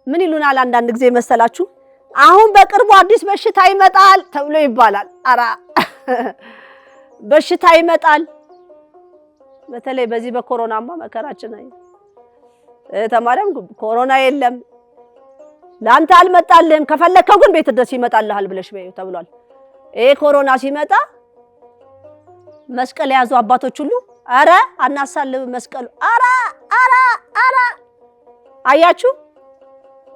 ምን ይሉናል አንዳንድ ጊዜ መሰላችሁ አሁን በቅርቡ አዲስ በሽታ ይመጣል ተብሎ ይባላል አራ በሽታ ይመጣል በተለይ በዚህ በኮሮናማ መከራችን አይ ተማሪም ኮሮና የለም ላንተ አልመጣልህም ከፈለከው ግን ቤት ድረስ ይመጣልሃል ብለሽ በይው ተብሏል ኮሮና ሲመጣ መስቀል ያዙ አባቶች ሁሉ አረ አናሳልብ መስቀሉ አራ አያችሁ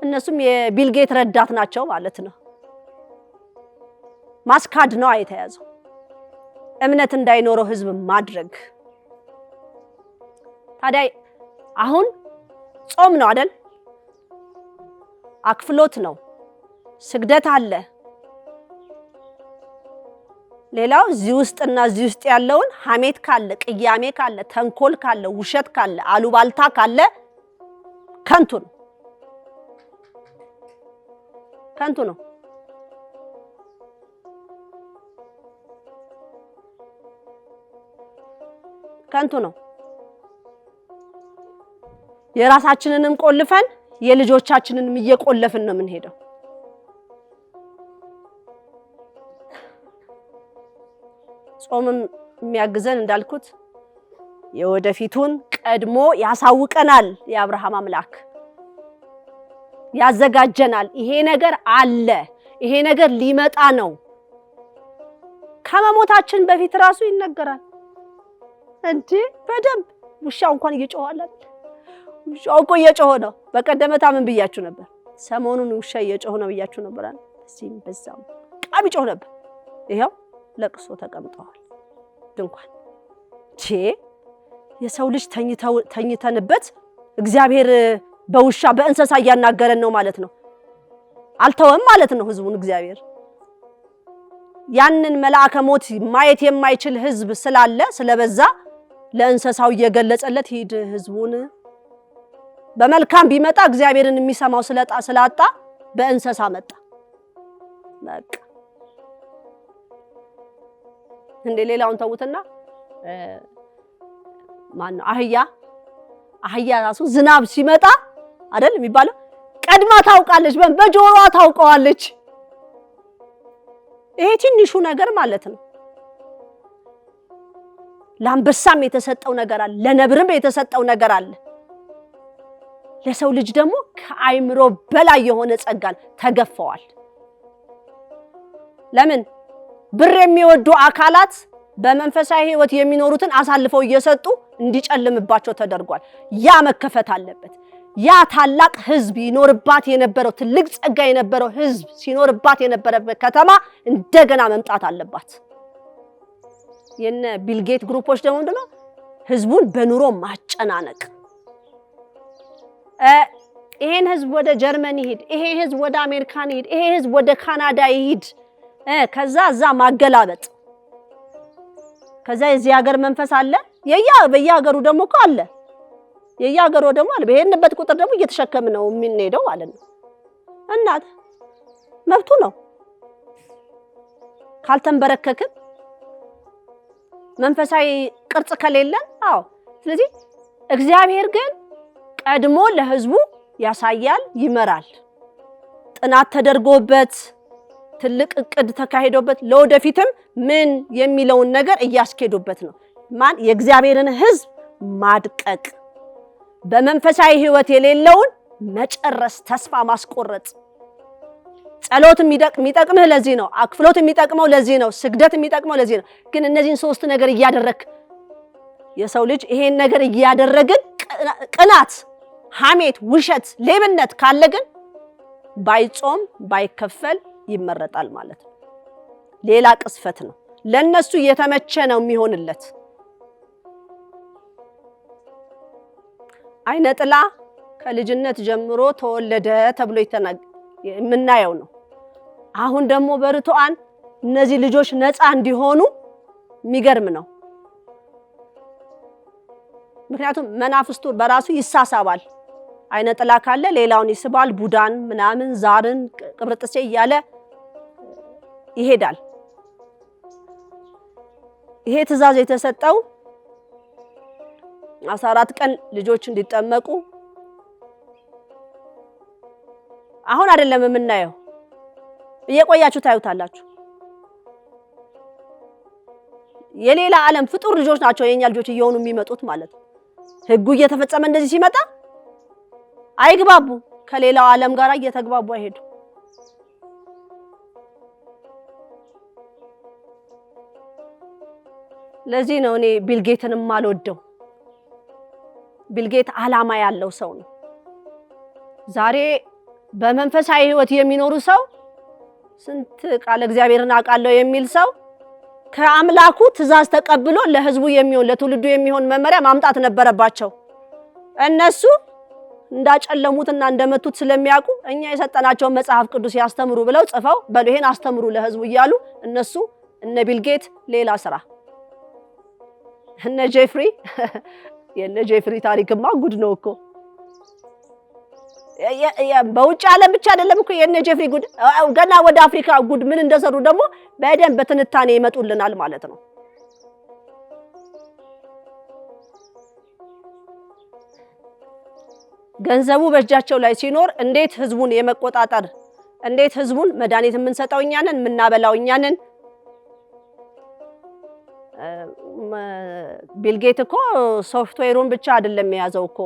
እነሱም የቢልጌት ረዳት ናቸው ማለት ነው ማስካድ ነው አይተያዘው እምነት እንዳይኖረው ህዝብ ማድረግ ታዲያ አሁን ጾም ነው አይደል አክፍሎት ነው ስግደት አለ ሌላው እዚህ ውስጥ ያለውን ሐሜት ካለ ቅያሜ ካለ ተንኮል ካለ ውሸት ካለ አሉባልታ ካለ ከንቱ ነው የራሳችንንም ቆልፈን የልጆቻችንንም እየቆለፍን ነው የምንሄደው ጾምም የሚያግዘን እንዳልኩት የወደፊቱን ቀድሞ ያሳውቀናል የአብርሃም አምላክ ያዘጋጀናል ይሄ ነገር አለ ይሄ ነገር ሊመጣ ነው ከመሞታችን በፊት ራሱ ይነገራል እንዴ በደንብ ውሻው እንኳን እየጮኸ ውሻው እኮ እየጮኸ ነው በቀደመታ ምን ብያችሁ ነበር ሰሞኑን ውሻ እየጮኸ ነው ብያችሁ ነበር አይደል እዚህም በዛም ቃብ ይጮህ ነበር ይሄው ለቅሶ ተቀምጠዋል ድንኳን የሰው ልጅ ተኝተንበት እግዚአብሔር በውሻ በእንሰሳ ያናገረን ነው ማለት ነው አልተወም ማለት ነው ህዝቡን እግዚአብሔር ያንን መልአከ ሞት ማየት የማይችል ህዝብ ስላለ ስለበዛ ለእንሰሳው እየገለጸለት ሂድ ህዝቡን በመልካም ቢመጣ እግዚአብሔርን የሚሰማው ስላጣ በእንሰሳ መጣ በቃ እንደ ሌላውን ተውትና ማን ነው አህያ ራሱ ዝናብ ሲመጣ አይደል የሚባለው ቀድማ ታውቃለች በጆሮዋ ታውቀዋለች ይሄ ትንሹ ነገር ማለት ነው ለአንበሳም የተሰጠው ነገር አለ ለነብርም የተሰጠው ነገር አለ ለሰው ልጅ ደግሞ ከአይምሮ በላይ የሆነ ጸጋን ተገፈዋል ለምን ብር የሚወዱ አካላት በመንፈሳዊ ህይወት የሚኖሩትን አሳልፈው እየሰጡ እንዲጨልምባቸው ተደርጓል ያ መከፈት አለበት ያ ታላቅ ህዝብ ይኖርባት የነበረው ትልቅ ጸጋ የነበረው ህዝብ ሲኖርባት የነበረበት ከተማ እንደገና መምጣት አለባት የነ ቢልጌት ግሩፖች ደግሞ እንደው ህዝቡን በኑሮ ማጨናነቅ ይሄን ህዝብ ወደ ጀርመኒ ሄድ ይሄ ህዝብ ወደ አሜሪካን ሄድ ይሄ ህዝብ ወደ ካናዳ ይሄድ ከዛ ማገላበጥ ከዛ የዚህ ሀገር መንፈስ አለ በየሀገሩ ደግሞ አለ የያገሩ ደግሞ አለ በሄንበት ቁጥር ደግሞ እየተሸከም ነው የሚነደው ማለት ነው እናት መብቱ ነው ካልተንበረከክን መንፈሳዊ ቅርጽ ከሌለን ስለዚህ እግዚአብሔር ግን ቀድሞ ለህዝቡ ያሳያል ይመራል ጥናት ተደርጎበት ትልቅ እቅድ ተካሂዶበት ለወደፊትም ምን የሚለውን ነገር እያስኬዱበት ነው ማን የእግዚአብሔርን ህዝብ ማድቀቅ በመንፈሳዊ ህይወት የሌለውን መጨረስ ተስፋ ማስቆረጥ ጸሎት የሚጠቅምህ ለዚህ ነው አክፍሎት የሚጠቅመው ለዚህ ነው ስግደት የሚጠቅመው ለዚህ ነው ግን እነዚህን ሶስት ነገር እያደረክ የሰው ልጅ ይሄን ነገር እያደረግን ቅናት ሐሜት ውሸት ሌብነት ካለ ግን ባይጾም ባይከፈል ይመረጣል ማለት ነው ሌላ ቅስፈት ነው ለነሱ የተመቸ ነው የሚሆንለት አይነጥላ ከልጅነት ጀምሮ ተወለደ ተብሎ የምናየው ነው አሁን ደግሞ በርቱአን እነዚህ ልጆች ነፃ እንዲሆኑ የሚገርም ነው ምክንያቱም መናፍስቱ በራሱ ይሳሳባል አይነጥላ ካለ ሌላውን ይስባል ቡዳን ምናምን ዛርን ቅብርጥሴ እያለ ይሄዳል ይሄ ትእዛዝ የተሰጠው 14 ቀን ልጆች እንዲጠመቁ አሁን አይደለም የምናየው፣ እየቆያችሁ ታዩታላችሁ። የሌላ ዓለም ፍጡር ልጆች ናቸው የኛ ልጆች እየሆኑ የሚመጡት ማለት ነው። ህጉ እየተፈጸመ እንደዚህ ሲመጣ አይግባቡ፣ ከሌላው ዓለም ጋር እየተግባቡ አይሄዱ። ለዚህ ነው እኔ ቢልጌትንም አልወደው። ቢልጌት ዓላማ ያለው ሰው ነው። ዛሬ በመንፈሳዊ ህይወት የሚኖሩ ሰው ስንት ቃል እግዚአብሔርን አውቃለሁ የሚል ሰው ከአምላኩ ትእዛዝ ተቀብሎ ለህዝቡ የሚሆን ለትውልዱ የሚሆን መመሪያ ማምጣት ነበረባቸው። እነሱ እንዳጨለሙትና እንደመቱት ስለሚያውቁ እኛ የሰጠናቸውን መጽሐፍ ቅዱስ ያስተምሩ ብለው ጽፈው በሉ ይሄን አስተምሩ ለህዝቡ እያሉ እነሱ እነ ቢልጌት ሌላ ስራ እነ ጄፍሪ የነ ጄፍሪ ታሪክማ ጉድ ነው እኮ። በውጭ ዓለም ብቻ አይደለም እኮ የነ ጄፍሪ ጉድ፣ ገና ወደ አፍሪካ ጉድ ምን እንደሰሩ ደግሞ በደንብ በትንታኔ ይመጡልናል ማለት ነው። ገንዘቡ በእጃቸው ላይ ሲኖር እንዴት ህዝቡን የመቆጣጠር እንዴት ህዝቡን መድኃኒት የምንሰጠው እኛ ነን፣ የምናበላው እኛ ነን። ቢልጌት እኮ ሶፍትዌሩን ብቻ አይደለም የያዘው እኮ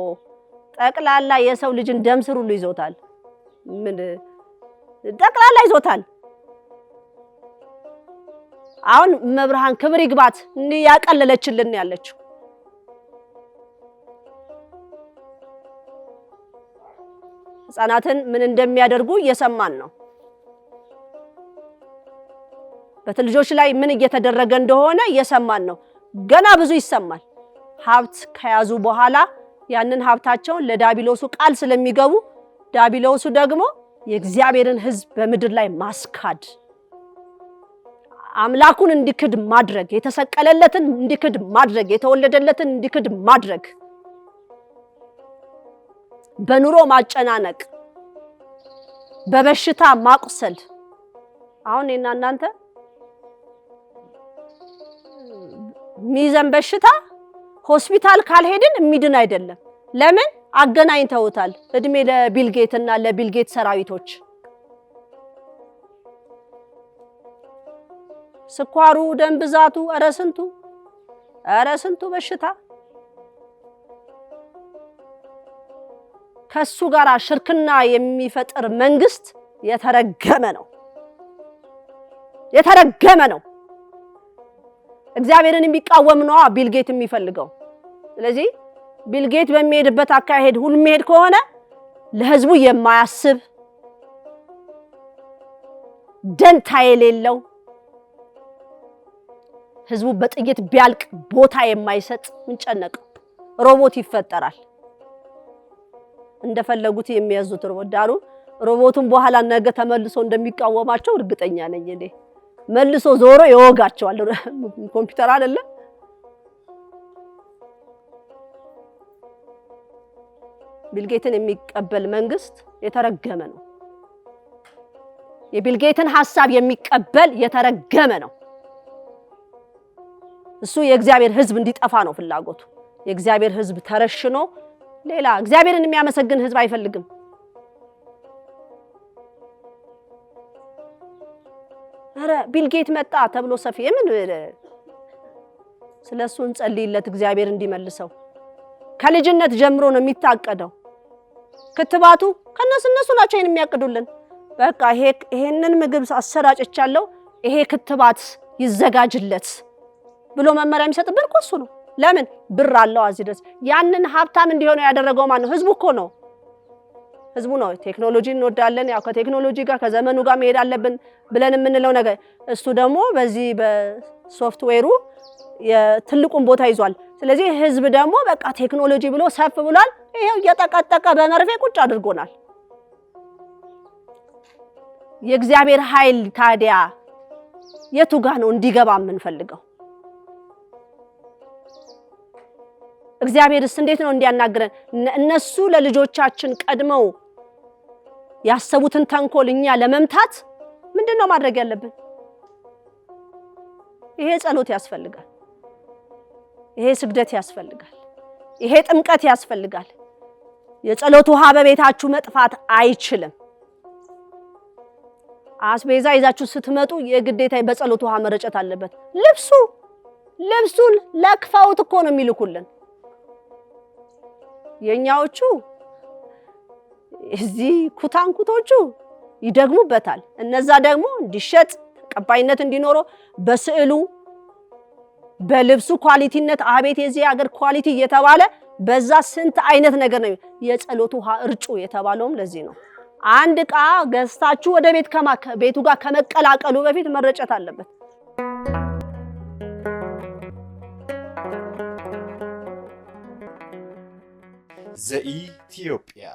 ጠቅላላ የሰው ልጅን ደም ስር ሁሉ ይዞታል። ምን ጠቅላላ ይዞታል። አሁን መብርሃን ክብር ይግባት እንዲህ ያቀለለችልን ያለችው ህፃናትን ምን እንደሚያደርጉ እየሰማን ነው። በትልጆች ላይ ምን እየተደረገ እንደሆነ እየሰማን ነው። ገና ብዙ ይሰማል። ሀብት ከያዙ በኋላ ያንን ሀብታቸውን ለዳቢሎሱ ቃል ስለሚገቡ ዳቢሎሱ ደግሞ የእግዚአብሔርን ህዝብ በምድር ላይ ማስካድ፣ አምላኩን እንዲክድ ማድረግ፣ የተሰቀለለትን እንዲክድ ማድረግ፣ የተወለደለትን እንዲክድ ማድረግ፣ በኑሮ ማጨናነቅ፣ በበሽታ ማቁሰል። አሁን እኔና እናንተ ሚዘን በሽታ ሆስፒታል ካልሄድን የሚድን አይደለም። ለምን አገናኝተውታል? እድሜ ለቢልጌት እና ለቢልጌት ሰራዊቶች። ስኳሩ፣ ደም ብዛቱ፣ ኧረ ስንቱ በሽታ ከሱ ጋር ሽርክና የሚፈጥር መንግስት የተረገመ ነው፣ የተረገመ ነው። እግዚአብሔርን የሚቃወም ነው ቢልጌት የሚፈልገው። ስለዚህ ቢልጌት በሚሄድበት አካሄድ ሁሉ የሚሄድ ከሆነ ለህዝቡ የማያስብ ደንታ የሌለው ህዝቡ በጥይት ቢያልቅ ቦታ የማይሰጥ ምንጨነቅ ሮቦት ይፈጠራል። እንደፈለጉት የሚያዙት ሮቦት ዳሩ ሮቦቱን በኋላ ነገ ተመልሶ እንደሚቃወማቸው እርግጠኛ ነኝ እኔ። መልሶ ዞሮ ይወጋቸዋል። ኮምፒውተር አይደለ? ቢልጌትን የሚቀበል መንግስት የተረገመ ነው። የቢልጌትን ሐሳብ የሚቀበል የተረገመ ነው። እሱ የእግዚአብሔር ህዝብ እንዲጠፋ ነው ፍላጎቱ። የእግዚአብሔር ህዝብ ተረሽኖ ሌላ እግዚአብሔርን የሚያመሰግን ህዝብ አይፈልግም። አረ ቢልጌት መጣ ተብሎ ሰፊ ምን ስለሱ እንጸልይለት እግዚአብሔር እንዲመልሰው። ከልጅነት ጀምሮ ነው የሚታቀደው። ክትባቱ እነሱ ናቸው የሚያቅዱልን። በቃ ይሄንን ምግብ አሰራጭቻለሁ፣ ይሄ ክትባት ይዘጋጅለት ብሎ መመሪያ የሚሰጥብን እኮ እሱ ነው። ለምን ብር አለው አዚ ድረስ። ያንን ሀብታም እንዲሆነ ያደረገው ማን ነው? ህዝቡ እኮ ነው። ህዝቡ ነው። ቴክኖሎጂ እንወዳለን፣ ያው ከቴክኖሎጂ ጋር ከዘመኑ ጋር መሄድ አለብን ብለን የምንለው ነገር እሱ ደግሞ በዚህ በሶፍትዌሩ የትልቁን ቦታ ይዟል። ስለዚህ ህዝብ ደግሞ በቃ ቴክኖሎጂ ብሎ ሰፍ ብሏል። ይሄው እየተቀጠቀ በመርፌ ቁጭ አድርጎናል። የእግዚአብሔር ኃይል ታዲያ የቱ ጋር ነው እንዲገባ የምንፈልገው? እግዚአብሔርስ እንዴት ነው እንዲያናግረን? እነሱ ለልጆቻችን ቀድመው ያሰቡትን ተንኮል እኛ ለመምታት ምንድነው ማድረግ ያለብን? ይሄ ጸሎት ያስፈልጋል። ይሄ ስግደት ያስፈልጋል። ይሄ ጥምቀት ያስፈልጋል። የጸሎት ውሃ በቤታችሁ መጥፋት አይችልም። አስቤዛ ይዛችሁ ስትመጡ የግዴታ በጸሎት ውሃ መረጨት አለበት። ልብሱን ለክፈውት እኮ ነው የሚልኩልን። የኛዎቹ እዚህ ኩታንኩቶቹ ይደግሙበታል። እነዛ ደግሞ እንዲሸጥ ተቀባይነት እንዲኖረው በስዕሉ በልብሱ ኳሊቲነት አቤት የዚህ ሀገር ኳሊቲ እየተባለ በዛ ስንት አይነት ነገር ነው። የጸሎት ውሃ እርጩ የተባለውም ለዚህ ነው። አንድ ዕቃ ገዝታችሁ ወደ ቤቱ ጋር ከመቀላቀሉ በፊት መረጨት አለበት። ዘኢትዮጵያ